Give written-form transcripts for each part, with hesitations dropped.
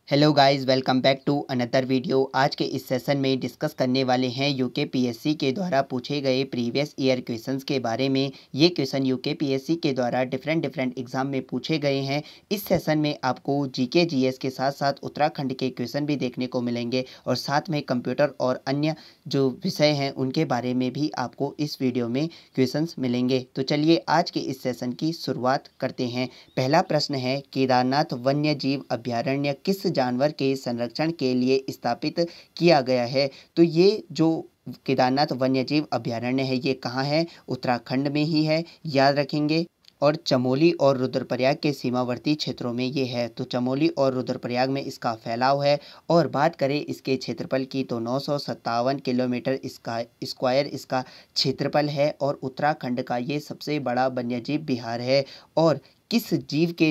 Hello guys, welcome back to another video. आज के इस सेशन में डिस्कस करने वाले हैं यूके पीएससी के द्वारा पूछे गए प्रीवियस ईयर क्वेश्चंस के बारे में। ये क्वेश्चन यूके पीएससी के द्वारा डिफरेंट एग्जाम में पूछे गए हैं। इस सेशन में आपको जीके जीएस के साथ साथ उत्तराखंड के क्वेश्चन भी देखने को मिलेंगे और साथ में कंप्यूटर और अन्य जो विषय हैं उनके बारे में भी आपको इस वीडियो में क्वेश्चंस मिलेंगे। तो चलिए आज के इस सेशन की शुरुआत करते हैं। पहला प्रश्न है, केदारनाथ वन्य जीव अभयारण्य किस जानवर के संरक्षण के लिए स्थापित किया गया है? तो ये जो केदारनाथ वन्यजीव अभयारण्य है ये कहाँ है? उत्तराखंड में ही है, याद रखेंगे। और चमोली और रुद्रप्रयाग के सीमावर्ती क्षेत्रों में ये है। तो चमोली और रुद्रप्रयाग में इसका फैलाव है। और बात करें इसके क्षेत्रफल की तो 957 किलोमीटर इसका स्क्वायर इसका क्षेत्रफल है और उत्तराखंड का ये सबसे बड़ा वन्यजीव विहार है। और किस जीव के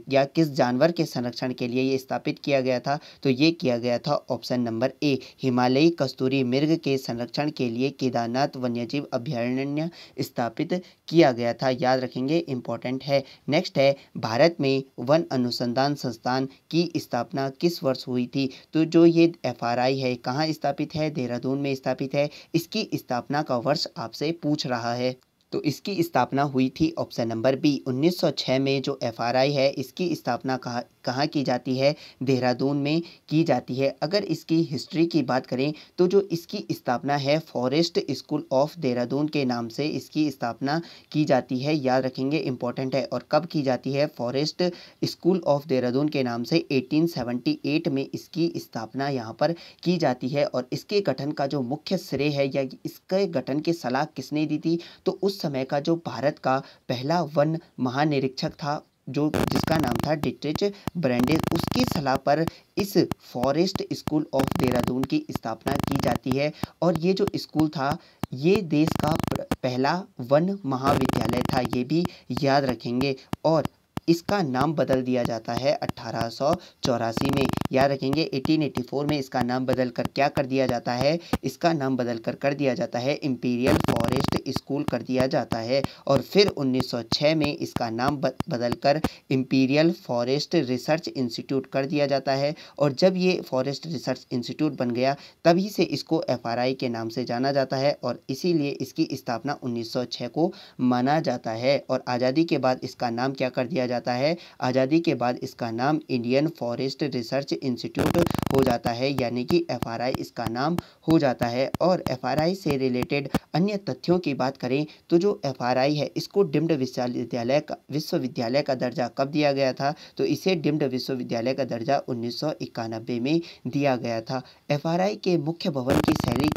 या किस जानवर के संरक्षण के लिए ये स्थापित किया गया था? तो ये किया गया था ऑप्शन नंबर ए, हिमालयी कस्तूरी मृग के संरक्षण के लिए केदारनाथ वन्यजीव अभयारण्य स्थापित किया गया था, याद रखेंगे, इंपॉर्टेंट है। नेक्स्ट है, भारत में वन अनुसंधान संस्थान की स्थापना किस वर्ष हुई थी? तो जो ये एफआरआई है कहाँ स्थापित है? देहरादून में स्थापित है। इसकी स्थापना का वर्ष आपसे पूछ रहा है। तो इसकी स्थापना हुई थी ऑप्शन नंबर बी 1906 में। जो एफआरआई है इसकी स्थापना कहाँ की जाती है? देहरादून में की जाती है। अगर इसकी हिस्ट्री की बात करें तो जो इसकी स्थापना है फॉरेस्ट स्कूल ऑफ देहरादून के नाम से इसकी स्थापना की जाती है, याद रखेंगे, इंपॉर्टेंट है। और कब की जाती है? फॉरेस्ट स्कूल ऑफ देहरादून के नाम से 1878 में इसकी स्थापना यहाँ पर की जाती है। और इसके गठन का जो मुख्य श्रेय है या इसके गठन की सलाह किसने दी थी? तो उस समय का जो भारत का पहला वन महानिरीक्षक था जो जिसका नाम था डिट्रिच ब्रैंडिस, उसकी सलाह पर इस फॉरेस्ट स्कूल ऑफ देहरादून की स्थापना की जाती है। और ये जो स्कूल था ये देश का पहला वन महाविद्यालय था, ये भी याद रखेंगे। और इसका नाम बदल दिया जाता है 1884 में, याद रखेंगे। 1884 में इसका नाम बदल कर क्या कर दिया जाता है? इसका नाम बदल कर दिया जाता है इंपीरियल फॉरेस्ट स्कूल कर दिया जाता है। और फिर 1906 में इसका नाम बदल कर इंपीरियल फॉरेस्ट रिसर्च इंस्टीट्यूट कर दिया जाता है। और जब ये फॉरेस्ट रिसर्च इंस्टीट्यूट बन गया तभी से इसको एफआरआई के नाम से जाना जाता है और इसीलिए इसकी स्थापना 1906 को माना जाता है। और आज़ादी के बाद इसका नाम क्या कर दिया जाता है? आज़ादी के बाद इसका नाम इंडियन फॉरेस्ट रिसर्च इंस्टीट्यूट हो जाता है, यानी कि एफआरआई इसका नाम हो जाता है। और एफआरआई से रिलेटेड अन्य तथ्यों की बात करें तो जो एफआरआई है इसको डीम्ड विश्वविद्यालय का दर्जा कब दिया गया था? तो इसे डीम्ड विश्वविद्यालय का दर्जा 1991 में दिया गया था। एफआरआई के मुख्य भवन की शैली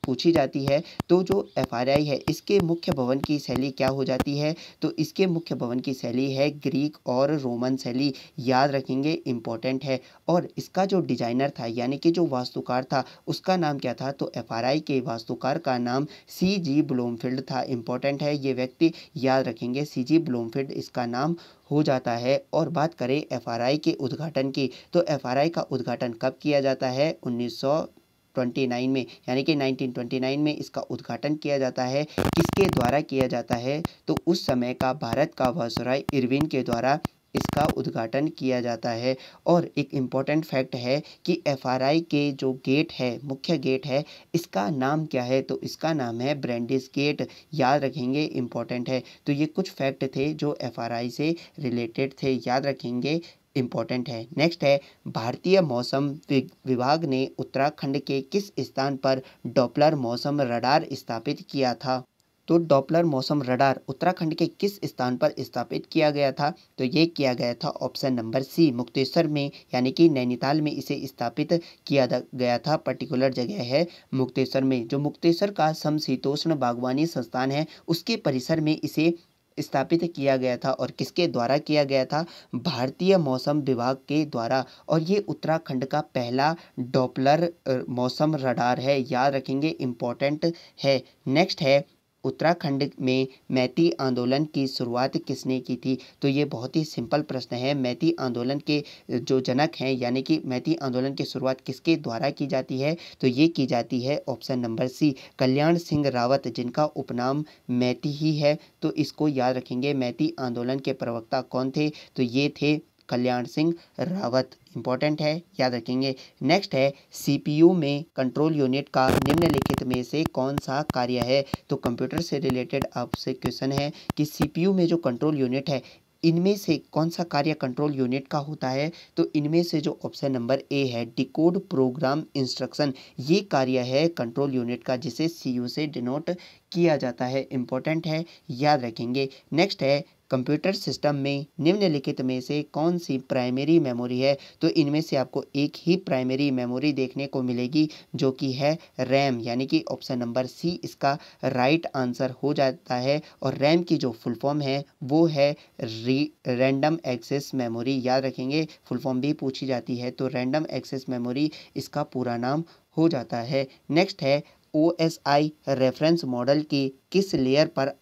पूछी जाती है तो जो एफआरआई है इसके मुख्य भवन की शैली क्या हो जाती है? तो इसके मुख्य भवन की शैली है ग्रीक और रोमन शैली, याद रखेंगे, इंपॉर्टेंट है। और इसका जो डिजाइनर था यानी कि जो वास्तुकार था उसका नाम क्या था? तो एफआरआई के वास्तुकार का नाम सीजी ब्लूमफील्ड था, इंपॉर्टेंट है ये व्यक्ति, याद रखेंगे, सीजी ब्लूमफील्ड इसका नाम हो जाता है। और बात करें एफआरआई के उद्घाटन की तो एफआरआई का उद्घाटन कब किया जाता है? 1929 में, यानी कि 1929 में इसका उद्घाटन किया जाता है। किसके द्वारा किया जाता है? तो उस समय का भारत का वायसराय इरविन के द्वारा इसका उद्घाटन किया जाता है। और एक इम्पॉर्टेंट फैक्ट है कि एफआरआई के जो गेट है, मुख्य गेट है, इसका नाम क्या है? तो इसका नाम है ब्रैंडिस गेट, याद रखेंगे, इम्पॉर्टेंट है। तो ये कुछ फैक्ट थे जो एफआरआई से रिलेटेड थे, याद रखेंगे, इम्पॉर्टेंट है। नेक्स्ट है, भारतीय मौसम विभाग ने उत्तराखंड के किस स्थान पर डॉपलर मौसम रडार स्थापित किया था? तो डॉपलर मौसम रडार उत्तराखंड के किस स्थान पर स्थापित किया गया था? तो ये किया गया था ऑप्शन नंबर सी, मुक्तेश्वर में, यानी कि नैनीताल में इसे स्थापित किया गया था। पर्टिकुलर जगह है मुक्तेश्वर में। जो मुक्तेश्वर का समशीतोष्ण बागवानी संस्थान है उसके परिसर में इसे स्थापित किया गया था। और किसके द्वारा किया गया था? भारतीय मौसम विभाग के द्वारा। और ये उत्तराखंड का पहला डॉपलर मौसम रडार है, याद रखेंगे, इम्पॉर्टेंट है। नेक्स्ट है, उत्तराखंड में मैती आंदोलन की शुरुआत किसने की थी? तो ये बहुत ही सिंपल प्रश्न है। मैती आंदोलन के जो जनक हैं यानी कि मैती आंदोलन की शुरुआत किसके द्वारा की जाती है? तो ये की जाती है ऑप्शन नंबर सी, कल्याण सिंह रावत, जिनका उपनाम मैती ही है। तो इसको याद रखेंगे। मैती आंदोलन के प्रवक्ता कौन थे? तो ये थे कल्याण सिंह रावत, इंपॉर्टेंट है, याद रखेंगे। नेक्स्ट है सीपीयू में कंट्रोल यूनिट का निम्नलिखित में से कौन सा कार्य है। तो कंप्यूटर से रिलेटेड आपसे क्वेश्चन है कि सीपीयू में जो कंट्रोल यूनिट है इनमें से कौन सा कार्य कंट्रोल यूनिट का होता है। तो इनमें से जो ऑप्शन नंबर ए है डिकोड प्रोग्राम इंस्ट्रक्शन, ये कार्य है कंट्रोल यूनिट का जिसे सीयू से डिनोट किया जाता है। इंपॉर्टेंट है, याद रखेंगे। नेक्स्ट है कंप्यूटर सिस्टम में निम्नलिखित में से कौन सी प्राइमरी मेमोरी है। तो इनमें से आपको एक ही प्राइमरी मेमोरी देखने को मिलेगी जो कि है रैम, यानी कि ऑप्शन नंबर सी इसका राइट आंसर हो जाता है। और रैम की जो फुल फॉर्म है वो है रैंडम एक्सेस मेमोरी, याद रखेंगे। फुल फॉर्म भी पूछी जाती है तो रैंडम एक्सेस मेमोरी इसका पूरा नाम हो जाता है। नेक्स्ट है OSI रेफरेंस मॉडल के किस लेयर पर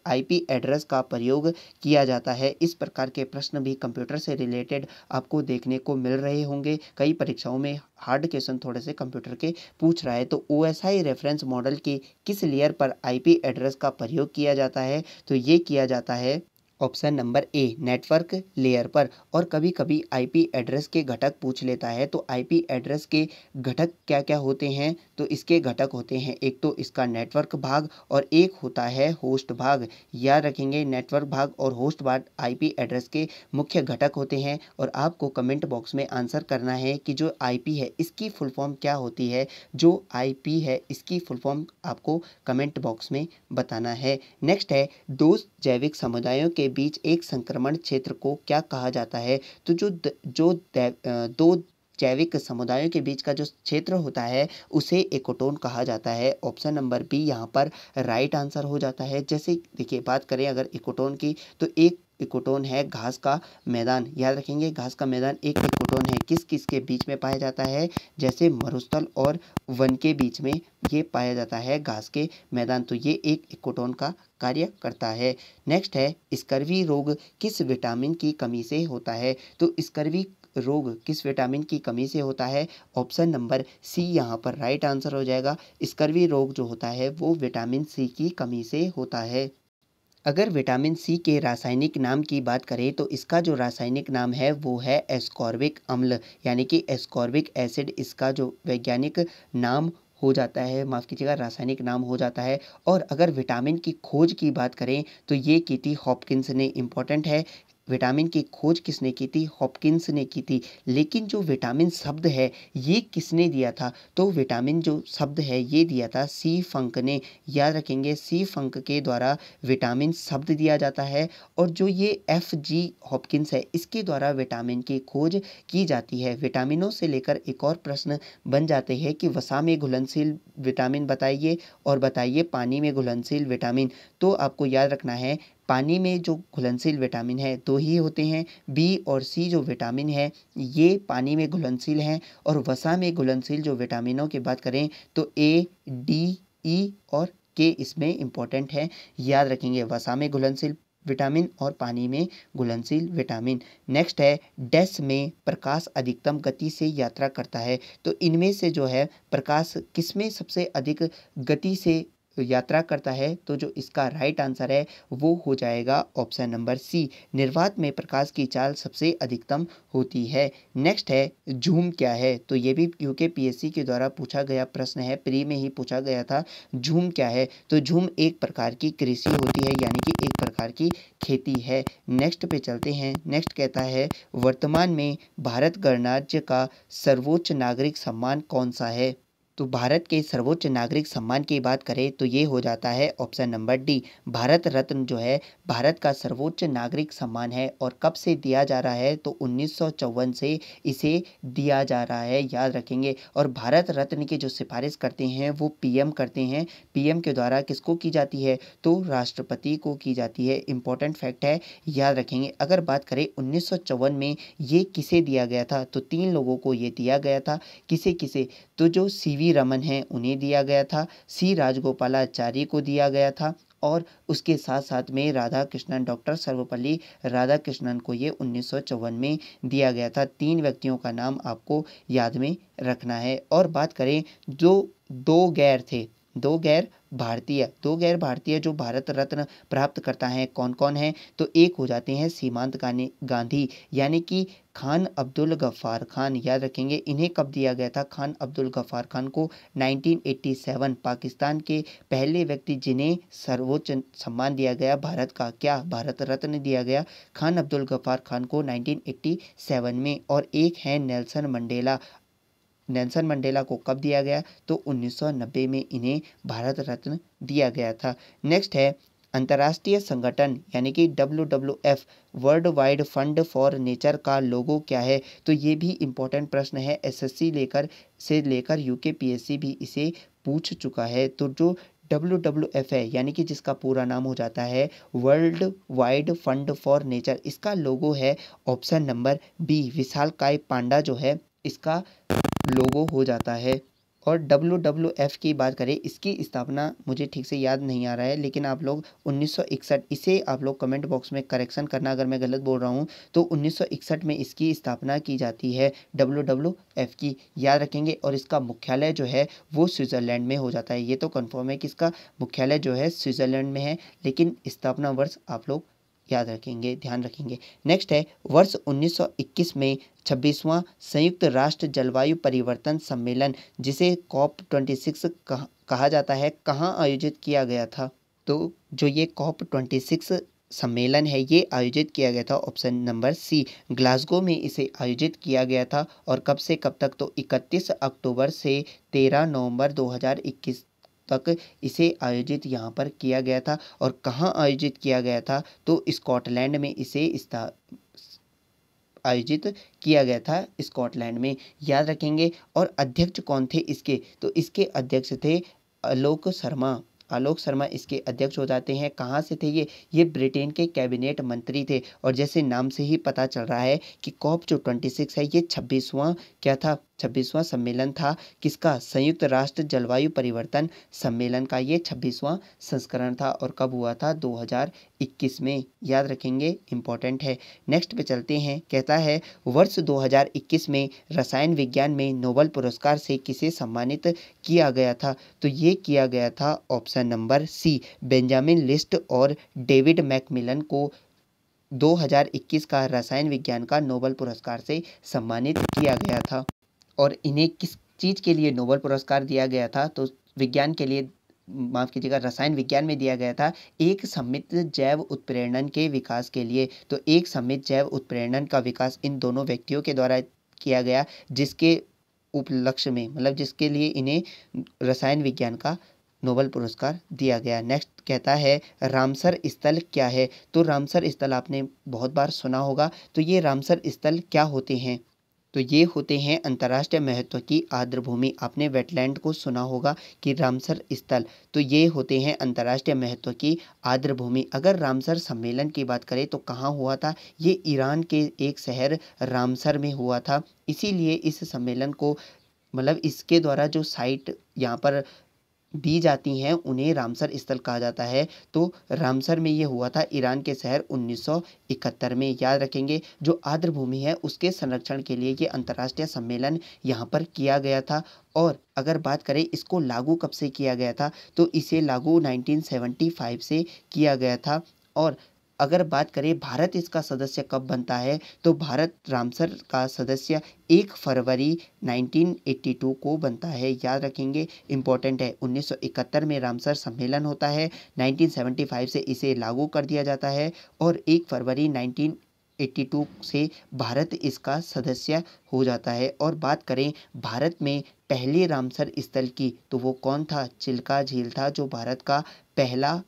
आईपी एड्रेस का प्रयोग किया जाता है। इस प्रकार के प्रश्न भी कंप्यूटर से रिलेटेड आपको देखने को मिल रहे होंगे। कई परीक्षाओं में हार्ड क्वेश्चन थोड़े से कंप्यूटर के पूछ रहा है। तो OSI रेफरेंस मॉडल के किस लेयर पर आईपी एड्रेस का प्रयोग किया जाता है। तो ये किया जाता है option number a network layer पर। और कभी कभी आईपी एड्रेस के घटक पूछ लेता है। तो आईपी एड्रेस के घटक क्या क्या होते हैं। तो इसके घटक होते हैं एक तो इसका नेटवर्क भाग और एक होता है होस्ट भाग, याद रखेंगे। नेटवर्क भाग और होस्ट भाग आईपी एड्रेस के मुख्य घटक होते हैं। और आपको कमेंट बॉक्स में आंसर करना है कि जो आईपी है इसकी फुल फॉर्म क्या होती है। जो आईपी है इसकी फुल फॉर्म आपको कमेंट बॉक्स में बताना है। नेक्स्ट है दो जैविक समुदायों के बीच एक संक्रमण क्षेत्र को क्या कहा जाता है। तो दो जैविक समुदायों के बीच का जो क्षेत्र होता है उसे इकोटोन कहा जाता है। ऑप्शन नंबर बी यहाँ पर राइट आंसर हो जाता है। जैसे देखिए बात करें अगर इकोटोन की तो एक इकोटोन है घास का मैदान, याद रखेंगे। घास का मैदान एक इकोटोन है, किस किस के बीच में पाया जाता है। जैसे मरुस्थल और वन के बीच में ये पाया जाता है घास के मैदान। तो ये एक इकोटोन का कार्य करता है। नेक्स्ट है स्कर्वी रोग किस विटामिन की कमी से होता है। तो स्कर्वी रोग किस विटामिन की कमी से होता है। ऑप्शन नंबर सी यहाँ पर राइट आंसर हो जाएगा। स्कर्वी रोग जो होता है वो विटामिन सी की कमी से होता है। अगर विटामिन सी के रासायनिक नाम की बात करें तो इसका जो रासायनिक नाम है वो है एस्कॉर्बिक अम्ल, यानी कि एस्कॉर्बिक एसिड इसका जो वैज्ञानिक नाम हो जाता है, माफ़ कीजिएगा रासायनिक नाम हो जाता है। और अगर विटामिन की खोज की बात करें तो ये की थी हॉपकिंस ने। इम्पॉर्टेंट है, विटामिन की खोज किसने की थी, हॉपकिंस ने की थी। लेकिन जो विटामिन शब्द है ये किसने दिया था। तो विटामिन जो शब्द है ये दिया था सी फंक ने, याद रखेंगे। सी फंक के द्वारा विटामिन शब्द दिया जाता है। और जो ये FG हॉपकिंस है इसके द्वारा विटामिन की खोज की जाती है। विटामिनों से लेकर एक और प्रश्न बन जाते हैं कि वसा में घुलनशील विटामिन बताइए और बताइए पानी में घुलनशील विटामिन। तो आपको याद रखना है पानी में जो घुलनशील विटामिन है दो ही होते हैं, बी और सी जो विटामिन है ये पानी में घुलनशील हैं। और वसा में घुलनशील जो विटामिनों की बात करें तो A, D, E और के इसमें इम्पोर्टेंट है, याद रखेंगे। वसा में घुलनशील विटामिन और पानी में घुलनशील विटामिन। नेक्स्ट है डैश में प्रकाश अधिकतम गति से यात्रा करता है। तो इनमें से जो है प्रकाश किसमें सबसे अधिक गति से यात्रा करता है। तो जो इसका राइट आंसर है वो हो जाएगा ऑप्शन नंबर सी, निर्वात में प्रकाश की चाल सबसे अधिकतम होती है। नेक्स्ट है झूम क्या है। तो ये भी यूके पीएससी के द्वारा पूछा गया प्रश्न है, प्री में ही पूछा गया था। झूम क्या है। तो झूम एक प्रकार की कृषि होती है, यानी कि एक प्रकार की खेती है। नेक्स्ट पे चलते हैं। नेक्स्ट कहता है वर्तमान में भारत गणराज्य का सर्वोच्च नागरिक सम्मान कौन सा है। तो भारत के सर्वोच्च नागरिक सम्मान की बात करें तो ये हो जाता है option number D, Bharat Ratna जो है भारत का सर्वोच्च नागरिक सम्मान है। और कब से दिया जा रहा है तो 1954 से इसे दिया जा रहा है, याद रखेंगे। और भारत रत्न की जो सिफारिश करते हैं वो पीएम करते हैं। पीएम के द्वारा किसको की जाती है तो राष्ट्रपति को की जाती है। इंपॉर्टेंट फैक्ट है, याद रखेंगे। अगर बात करें 1954 में ये किसे दिया गया था तो तीन लोगों को ये दिया गया था। किसे किसे, तो जो सीवी रमन हैं उन्हें दिया गया था, सी राजगोपालाचारी को दिया गया था और उसके साथ साथ में राधा कृष्णन, डॉक्टर सर्वपल्ली राधाकृष्णन को ये 1954 में दिया गया था। तीन व्यक्तियों का नाम आपको याद में रखना है। और बात करें जो दो गैर थे दो गैर भारतीय जो भारत रत्न प्राप्त करता है कौन कौन है, तो एक हो जाते हैं सीमांत गांधी यानी कि खान अब्दुल गफ्फार खान। याद रखेंगे इन्हें कब दिया गया था, खान अब्दुल गफ्फार खान को 1987 पाकिस्तान के पहले व्यक्ति जिन्हें सर्वोच्च सम्मान दिया गया भारत का, क्या भारत रत्न दिया गया खान अब्दुल गफ्फार खान को 1987 में। और एक है नेल्सन मंडेला, नेल्सन मंडेला को कब दिया गया, तो 1990 में इन्हें भारत रत्न दिया गया था। नेक्स्ट है अंतर्राष्ट्रीय संगठन यानी कि WWF world wide fund for nature का लोगो क्या है, तो ये भी इम्पोर्टेंट प्रश्न है, SSC से लेकर UKPSC भी इसे पूछ चुका है। तो जो WWF है यानी कि जिसका पूरा नाम हो जाता है world wide fund for nature, इसका लोगो है ऑप्शन नंबर बी, विशालकाय पांडा जो है इसका लोगो हो जाता है। और WWF की बात करें, इसकी स्थापना मुझे ठीक से याद नहीं आ रहा है, लेकिन आप लोग 1961, इसे आप लोग कमेंट बॉक्स में करेक्शन करना अगर मैं गलत बोल रहा हूँ, तो 1961 में इसकी स्थापना की जाती है WWF की, याद रखेंगे। और इसका मुख्यालय जो है वो स्विट्ज़रलैंड में हो जाता है। ये तो कन्फर्म है कि इसका मुख्यालय जो है स्विट्ज़रलैंड में है, लेकिन स्थापना वर्ष आप लोग याद रखेंगे, ध्यान रखेंगे। नेक्स्ट है वर्ष 1921 में 26वां संयुक्त राष्ट्र जलवायु परिवर्तन सम्मेलन जिसे COP26 कहा जाता है, कहाँ आयोजित किया गया था, तो जो ये COP26 सम्मेलन है ये आयोजित किया गया था ऑप्शन नंबर सी, ग्लासगो में इसे आयोजित किया गया था। और कब से कब तक, तो 31 अक्टूबर से 13 नवंबर 2021 तक इसे आयोजित यहाँ पर किया गया था। और कहाँ आयोजित किया गया था, तो स्कॉटलैंड में इसे आयोजित किया गया था, स्कॉटलैंड में, याद रखेंगे। और अध्यक्ष कौन थे इसके, तो इसके अध्यक्ष थे आलोक शर्मा। आलोक शर्मा इसके अध्यक्ष हो जाते हैं। कहाँ से थे ये ब्रिटेन के कैबिनेट मंत्री थे। और जैसे नाम से ही पता चल रहा है कि COP जो 26 है ये 26वां क्या था, 26वां सम्मेलन था, किसका, संयुक्त राष्ट्र जलवायु परिवर्तन सम्मेलन का ये 26वां संस्करण था। और कब हुआ था, 2021 में, याद रखेंगे, इंपॉर्टेंट है। नेक्स्ट पे चलते हैं, कहता है वर्ष 2021 में रसायन विज्ञान में नोबेल पुरस्कार से किसे सम्मानित किया गया था, तो ये किया गया था option number C, Benjamin List और डेविड मैकमिलन को 2021 का रसायन विज्ञान का नोबेल पुरस्कार से सम्मानित किया गया था। और इन्हें किस चीज़ के लिए नोबेल पुरस्कार दिया गया था, तो विज्ञान के लिए, माफ़ कीजिएगा, रसायन विज्ञान में दिया गया था एक सममित जैव उत्प्रेरण के विकास के लिए। तो एक सममित जैव उत्प्रेरण का विकास इन दोनों व्यक्तियों के द्वारा किया गया, जिसके उपलक्ष्य में, मतलब जिसके लिए इन्हें रसायन विज्ञान का नोबेल पुरस्कार दिया गया। नेक्स्ट कहता है रामसर स्थल क्या है, तो रामसर स्थल आपने बहुत बार सुना होगा। तो ये रामसर स्थल क्या होते हैं, तो ये होते हैं अंतर्राष्ट्रीय महत्व की आर्द्र भूमि। आपने वेटलैंड को सुना होगा कि रामसर स्थल, तो ये होते हैं अंतर्राष्ट्रीय महत्व की आर्द्र भूमि। अगर रामसर सम्मेलन की बात करें तो कहाँ हुआ था, ये ईरान के एक शहर रामसर में हुआ था। इसीलिए इस सम्मेलन को, मतलब इसके द्वारा जो साइट यहाँ पर दी जाती हैं उन्हें रामसर स्थल कहा जाता है। तो रामसर में ये हुआ था ईरान के शहर 1971 में, याद रखेंगे। जो आर्द्र भूमि है उसके संरक्षण के लिए ये अंतर्राष्ट्रीय सम्मेलन यहाँ पर किया गया था। और अगर बात करें इसको लागू कब से किया गया था, तो इसे लागू 1975 से किया गया था। और अगर बात करें भारत इसका सदस्य कब बनता है, तो भारत रामसर का सदस्य 1 फरवरी 1982 को बनता है, याद रखेंगे, इम्पोर्टेंट है। 1971 में रामसर सम्मेलन होता है, 1975 से इसे लागू कर दिया जाता है और 1 फरवरी 1982 से भारत इसका सदस्य हो जाता है। और बात करें भारत में पहले रामसर स्थल की, तो वो कौन था, चिल्का झील था जो भारत का पहला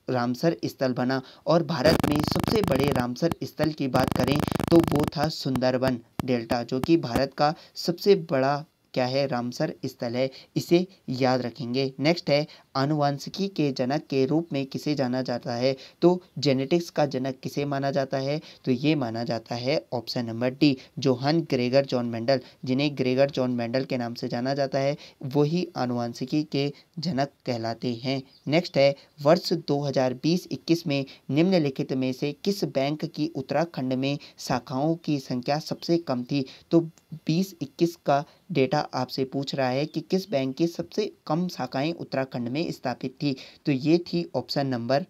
रामसर स्थल बना। और भारत में सबसे बड़े रामसर स्थल की बात करें तो वो था सुंदरबन डेल्टा, जो कि भारत का सबसे बड़ा क्या है, रामसर स्थल है, इसे याद रखेंगे। नेक्स्ट है आनुवांशिकी के जनक के रूप में किसे जाना जाता है, तो जेनेटिक्स का जनक किसे माना जाता है, तो ये माना जाता है option number D, Johann Gregor John Mendel, जिन्हें ग्रेगर जॉन मेंडल के नाम से जाना जाता है, वही आनुवांशिकी के जनक कहलाते हैं। नेक्स्ट है वर्ष 2020-21 में निम्नलिखित में से किस बैंक की उत्तराखंड में शाखाओं की संख्या सबसे कम थी, तो 2021 का डेटा आपसे पूछ रहा है कि किस बैंक की सबसे कम शाखाएं उत्तराखंड में स्थापित थी। तो ये थी ऑप्शन नंबर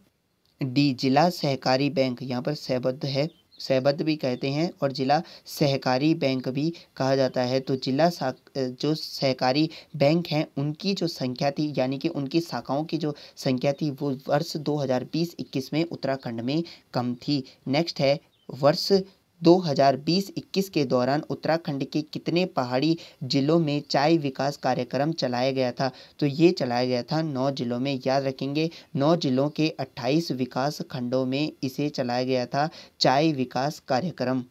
डी, जिला सहकारी बैंक। यहाँ पर सहबद्ध है, सहबद्ध भी कहते हैं और जिला सहकारी बैंक भी कहा जाता है। तो जो सहकारी बैंक हैं उनकी जो संख्या थी, यानी कि उनकी शाखाओं की जो संख्या थी, वो वर्ष 2020-21 में उत्तराखंड में कम थी। नेक्स्ट है, वर्ष 2020-21 के दौरान उत्तराखंड के कितने पहाड़ी जिलों में चाय विकास कार्यक्रम चलाया गया था। तो ये चलाया गया था 9 जिलों में। याद रखेंगे, 9 जिलों के 28 विकास खंडों में इसे चलाया गया था चाय विकास कार्यक्रम।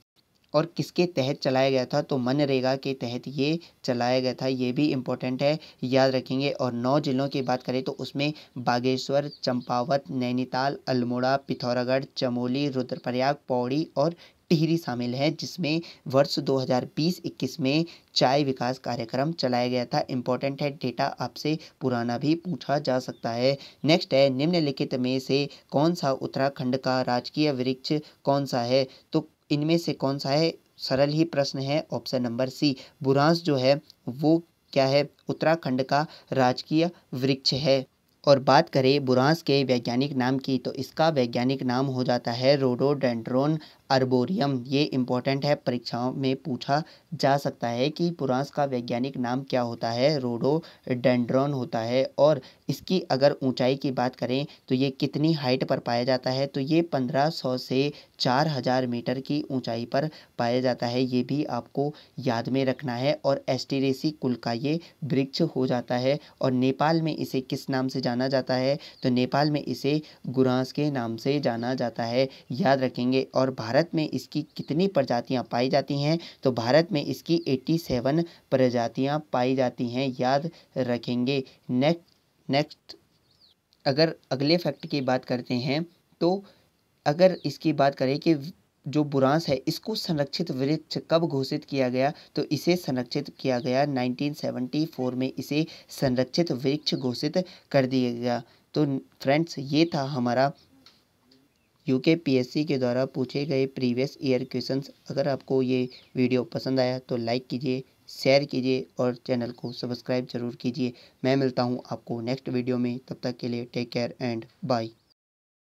और किसके तहत चलाया गया था? तो मनरेगा के तहत ये चलाया गया था। ये भी इम्पोर्टेंट है, याद रखेंगे। और 9 जिलों की बात करें तो उसमें बागेश्वर, चंपावत, नैनीताल, अल्मोड़ा, पिथौरागढ़, चमोली, रुद्रप्रयाग, पौड़ी और टिहरी शामिल है, जिसमें वर्ष 2020-21 में चाय विकास कार्यक्रम चलाया गया था। इम्पोर्टेंट है, डेटा आपसे पुराना भी पूछा जा सकता है। नेक्स्ट है, निम्नलिखित में से कौन सा उत्तराखंड का राजकीय वृक्ष कौन सा है? तो इनमें से कौन सा है? सरल ही प्रश्न है, ऑप्शन नंबर सी, बुरांस जो है वो क्या है? उत्तराखंड का राजकीय वृक्ष है। और बात करें बुरांस के वैज्ञानिक नाम की, तो इसका वैज्ञानिक नाम हो जाता है रोडोडेंड्रोन अर्बोरियम। ये इम्पोर्टेंट है, परीक्षाओं में पूछा जा सकता है कि बुरांस का वैज्ञानिक नाम क्या होता है? रोडोडेंड्रोन होता है। और इसकी अगर ऊंचाई की बात करें तो ये कितनी हाइट पर पाया जाता है? तो ये 1500 से 4000 मीटर की ऊंचाई पर पाया जाता है। ये भी आपको याद में रखना है। और एस्टेरेसी कुल का ये वृक्ष हो जाता है। और नेपाल में इसे किस नाम से जाना जाता है? तो नेपाल में इसे गुरांस के नाम से जाना जाता है, याद रखेंगे। और भारत में इसकी कितनी प्रजातियां पाई जाती हैं? तो भारत में इसकी 87 प्रजातियां पाई जाती हैं, याद रखेंगे। नेक्स्ट अगर अगले फैक्ट की बात करते हैं, तो अगर इसकी बात करें कि जो बुरांस है इसको संरक्षित वृक्ष कब घोषित किया गया? तो इसे संरक्षित किया गया 1974 में, इसे संरक्षित वृक्ष घोषित कर दिया गया। तो फ्रेंड्स, ये था हमारा यूकेपीएससी के द्वारा पूछे गए प्रीवियस ईयर क्वेश्चंस। अगर आपको ये वीडियो पसंद आया तो लाइक कीजिए, शेयर कीजिए और चैनल को सब्सक्राइब जरूर कीजिए। मैं मिलता हूँ आपको नेक्स्ट वीडियो में, तब तक के लिए टेक केयर एंड बाय।